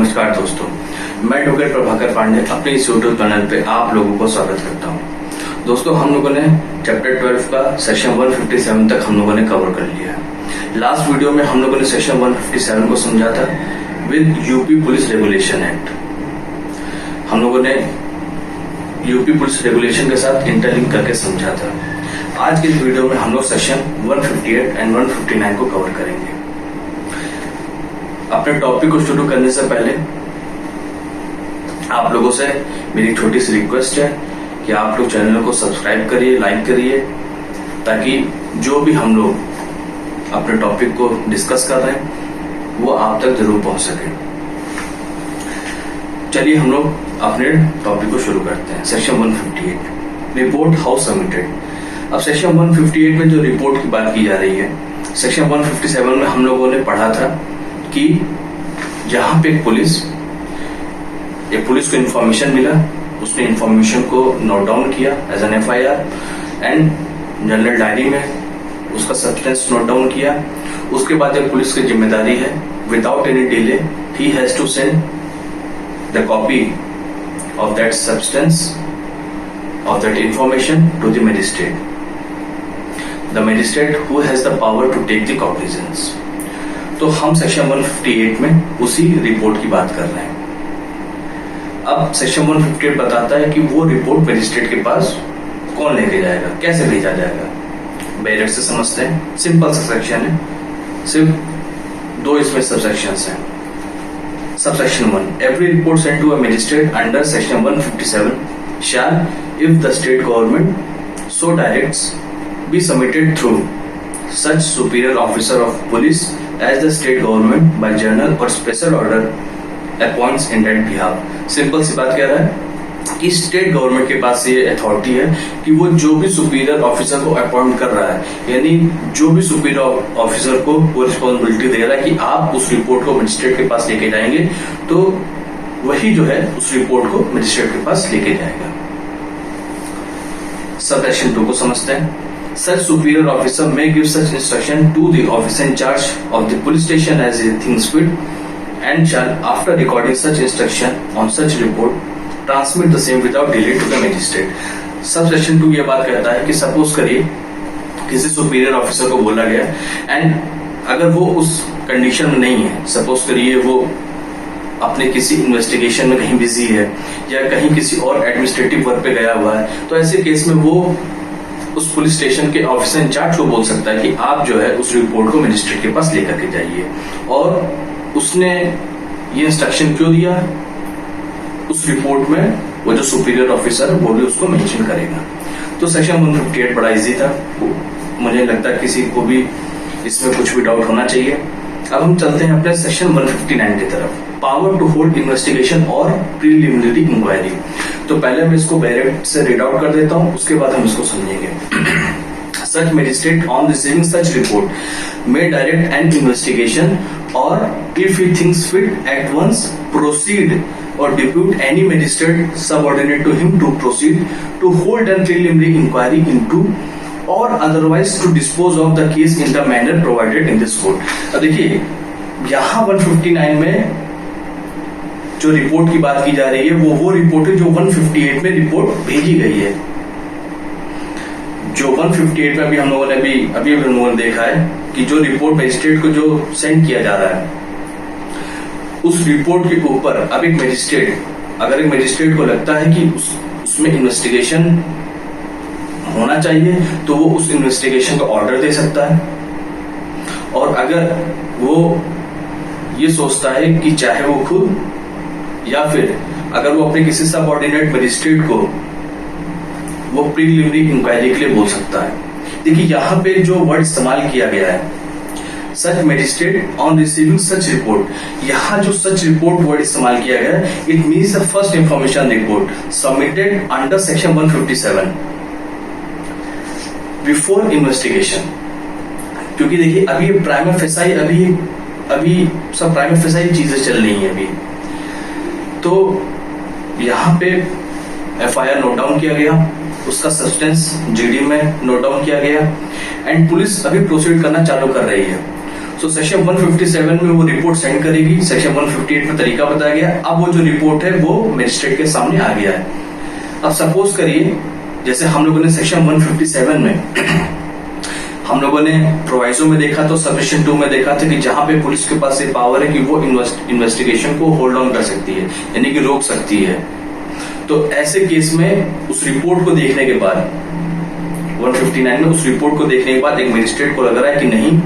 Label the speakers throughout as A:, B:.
A: नमस्कार दोस्तों, मैं एडवोकेट प्रभाकर पांडे अपने इस यूट्यूब चैनल पे आप लोगों को स्वागत करता हूं। दोस्तों, हम लोगों ने चैप्टर 12 का सेक्शन 157 तक हम लोगों ने कवर कर लिया है। लास्ट वीडियो में हम लोगों ने सेक्शन 157 को समझा था with UP police regulation act. हम लोगों ने यूपी पुलिस रेगुलेशन के साथ इंटरलिंक करके समझा था। आज के इस वीडियो में हम लोग सेक्शन 158 एंड 159 को कवर करेंगे। अपने टॉपिक को शुरू करने से पहले आप लोगों से मेरी छोटी सी रिक्वेस्ट है कि आप लोग चैनल को सब्सक्राइब करिए, लाइक करिए, ताकि जो भी हम लोग अपने टॉपिक को डिस्कस कर रहे हैं वो आप तक जरूर पहुंच सके। चलिए हम लोग अपने टॉपिक को शुरू करते हैं। Section 158 report house submitted. अब सेक्शन 158 में जो रिपोर्ट की बात की जा रही है, सेक्शन 157 में हम लोगों ने पढ़ा था कि जहां पे पुलिस को इंफॉर्मेशन मिला, उसने इंफॉर्मेशन को नोट डाउन किया as an FIR and general diary में उसका सब्सटेंस नोट डाउन किया। उसके बाद एक पुलिस की जिम्मेदारी है, without any delay he has to send the copy of that substance of that information to the magistrate, the magistrate who has the power to take the cognizance. तो हम section 158 में उसी रिपोर्ट की बात कर रहे हैं। अब सेक्शन 158 बताता है कि वो रिपोर्ट मजिस्ट्रेट के पास कौन लेके जाएगा, कैसे भेजा जाएगा। बैरियर से समझते हैं, सिंपल सा सेक्शन है, सिर्फ दो इसमें सबसेक्शंस हैं। Subsection 1, every report sent to a magistrate under section 157 shall, if the state government so directs, be submitted through such superior officer of police as the state government by journal or special order appoints in that behalf। Simple सी बात कह रहा है कि state government के पास ये authority है कि वो जो भी सुपीरियर ऑफिसर को अपॉइंट कर रहा है, यानी जो भी सुपीरियर ऑफिसर को वो रिस्पॉन्सिबिलिटी दे रहा है कि आप उस रिपोर्ट को मजिस्ट्रेट के पास लेके जाएंगे, तो वही जो है उस रिपोर्ट को मजिस्ट्रेट के पास लेके जाएगा। सबसेक्शन 2 को समझते हैं। Such superior officer may give such instruction to the officer in charge of the police station as he thinks fit, and shall, after recording such instruction on such report, transmit the same without delay to the magistrate। Subsection 2 ये बात कहता है कि suppose करिए किसी superior officer को बोला गया एंड अगर वो उस कंडीशन में नहीं है, सपोज करिए वो अपने किसी इन्वेस्टिगेशन में कहीं बिजी है या कहीं किसी और एडमिनिस्ट्रेटिव वर्क पे गया हुआ है, तो ऐसे केस में वो उस पुलिस स्टेशन के ऑफिसर इंचार्ज को बोल सकता है कि आप जो है उस रिपोर्ट को मजिस्ट्रेट के पास लेकर के जाइए। और उसने ये इंस्ट्रक्शन क्यों दिया, उस रिपोर्ट में वो जो सुपीरियर ऑफिसर वो भी उसको मेंशन करेगा। तो सेक्शन 158 बड़ा इजी था, मुझे लगता है किसी को भी इसमें कुछ भी डाउट होना चाहिए। अब हम चलते हैं अपने सेक्शन 159 की तरफ, पावर टू होल्ड इन्वेस्टिगेशन और प्रीलिमिनरी इंक्वायरी। तो पहले मैं इसको बैरेट से रीड आउट कर देता हूं, उसके बाद हम इसको समझेंगे। Such magistrate on receiving such report may direct an investigation or if he thinks fit at once proceed or depute any magistrate subordinate to him to proceed to hold a preliminary inquiry into or otherwise to dispose of the case in the manner provided in this code। अब देखिए यहाँ 159 में जो report की बात की जा रही है वो रिपोर्ट है जो 158 में रिपोर्ट भेजी गई है। जो 158 में अभी हम लोगों ने देखा है कि जो रिपोर्ट मजिस्ट्रेट को जो सेंड किया जा रहा है, उस रिपोर्ट के ऊपर अब एक मजिस्ट्रेट को लगता है कि उसमें इन्वेस्टिगेशन होना चाहिए तो वो उस इन्वेस्टिगेशन का ऑर्डर दे सकता है। और अगर वो ये सोचता है कि चाहे वो खुद या फिर अगर वो अपने किसी सबऑर्डिनेट मजिस्ट्रेट को वो प्रीलिमिनरी इंक्वायरी के लिए बोल सकता है। देखिए यहाँ पे जो वर्ड इस्तेमाल किया गया है, such magistrate on receiving such report, यहाँ जो सच रिपोर्ट वर्ड इस्तेमाल किया गया है, it means the first information report submitted under section 157 before investigation. क्योंकि देखिए अभी प्राइमा फेसाई अभी सब प्राइमा फेसाई चीजें चल रही हैं अभी, तो यहाँ पे एफआईआर नोट डाउन किया गया, उसका सब्सटेंस जीडी में नोट डाउन किया गया एंड पुलिस अभी प्रोसीड करना चालू कर रही है। सो सेक्शन 157 में वो रिपोर्ट सेंड करेगी, सेक्शन 158 में तरीका बताया गया। अब वो जो रिपोर्ट है वो मजिस्ट्रेट के सामने आ गया है। अब सपोज करिए जैसे हम लोगों ने सेक्शन 157 में हम लोगों ने प्रोवाइजो में देखा तो सबसेक्शन 2 में देखा था कि जहां पे पुलिस के पास ये पावर है कि वो इन्वेस्टिगेशन को होल्ड ऑन कर सकती है, यानी कि रोक सकती है। तो ऐसे केस में उस रिपोर्ट को देखने के बाद 159 में उस रिपोर्ट को देखने के बाद एक मजिस्ट्रेट को लग रहा है कि नहीं,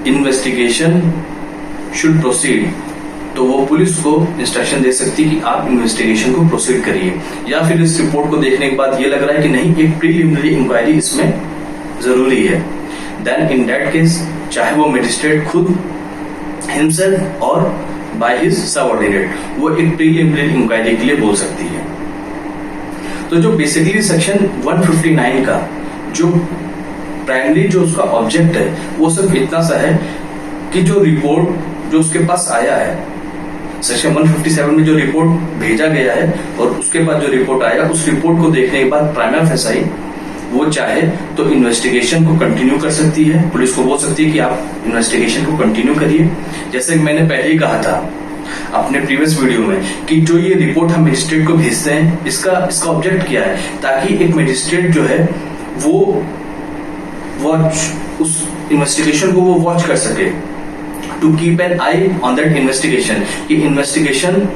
A: इन्वेस्टिगेशन शुड प्रोसीड, तो वो पुलिस को इंस्ट्रक्शन दे सकती है कि आप इन्वेस्टिगेशन को प्रोसीड करिए। या फिर इस रिपोर्ट को देखने के बाद ये लग रहा है कि नहीं, एक प्रीलिमिनरी इंक्वायरी इसमें जरूरी है, देन इन दैट केस चाहे वो मजिस्ट्रेट खुद हिमसेल्फ और बाय हिज सबऑर्डिनेट वो एक प्रीलिमिनरी इंक्वायरी के लिए बोल सकती है। तो जो बेसिकली सेक्शन 159 का जो प्राइमरी जो उसका ऑब्जेक्ट है वो सिर्फ इतना सा है कि जो रिपोर्ट जो उसके पास आया है, सेक्शन 157 में जो रिपोर्ट भेजा गया है और उसके बाद जो रिपोर्ट आया, उस रिपोर्ट को देखने के बाद प्राइमा फेसाई वो चाहे तो इन्वेस्टिगेशन को कंटिन्यू कर सकती है, पुलिस को बोल सकती है कि आप इन्वेस्टिगेशन को कंटिन्यू करिए। जैसे मैंने पहले ही कहा था अपने प्रीवियस वीडियो में कि जो ये रिपोर्ट हम मजिस्ट्रेट को भेजते हैं इसका ऑब्जेक्ट क्या है, ताकि एक मजिस्ट्रेट जो है वो वॉच उस इन्वेस्टिगेशन को वो वॉच कर सके, to keep an eye on that investigation कि इन्वेस्टिगेशन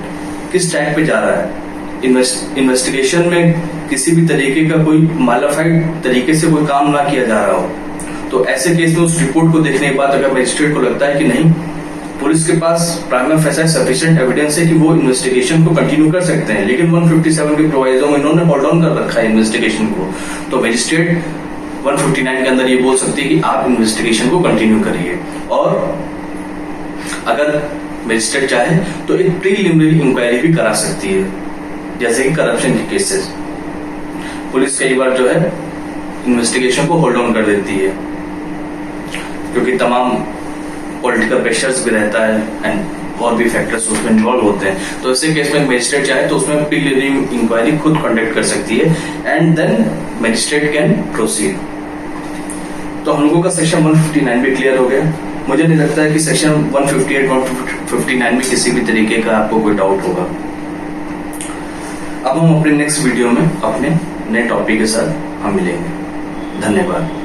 A: किस ट्रैक पे जा रहा है, इन्वेस्टिगेशन में किसी भी तरीके का कोई मालाफाइड तरीके से कोई काम ना किया जा रहा हो। तो ऐसे केस में उस रिपोर्ट को देखने के बाद अगर मजिस्ट्रेट को लगता है कि नहीं, पुलिस के पास प्राइमा फेसाई सफिशिएंट एविडेंस है कि वो इन्वेस्टिगेशन को कंटिन्यू कर सकते हैं, लेकिन 157 के प्रोवाइजो में इन्होंने होल्ड ऑन कर रखा है इन्वेस्टिगेशन को, तो मजिस्ट्रेट 159 के अंदर ये बोल सकती है कि आप इन्वेस्टिगेशन को कंटिन्यू करिए। और अगर मजिस्ट्रेट चाहे तो एक प्रीलिमिनरी इंक्वायरी भी करा सकती है, जैसे कि करप्शन के केसेस पुलिस कई बार जो है इन्वेस्टिगेशन को होल्ड ऑन कर देती है क्योंकि तमाम पॉलिटिकल प्रेशर्स भी रहता है एंड और भी फैक्टर्स उसमें इन्वॉल्व होते हैं। तो ऐसे केस में मजिस्ट्रेट चाहे तो उसमें प्रीलिमिनरी इंक्वायरी खुद कंडक्ट कर सकती है and then magistrate can proceed. तो हम लोगों का सेक्शन 159 भी क्लियर हो गया। मुझे नहीं लगता है कि सेक्शन 158 159 में किसी भी तरीके का आपको कोई डाउट होगा। अब हम अपने नेक्स्ट वीडियो में अपने नए टॉपिक के साथ हम मिलेंगे। धन्यवाद।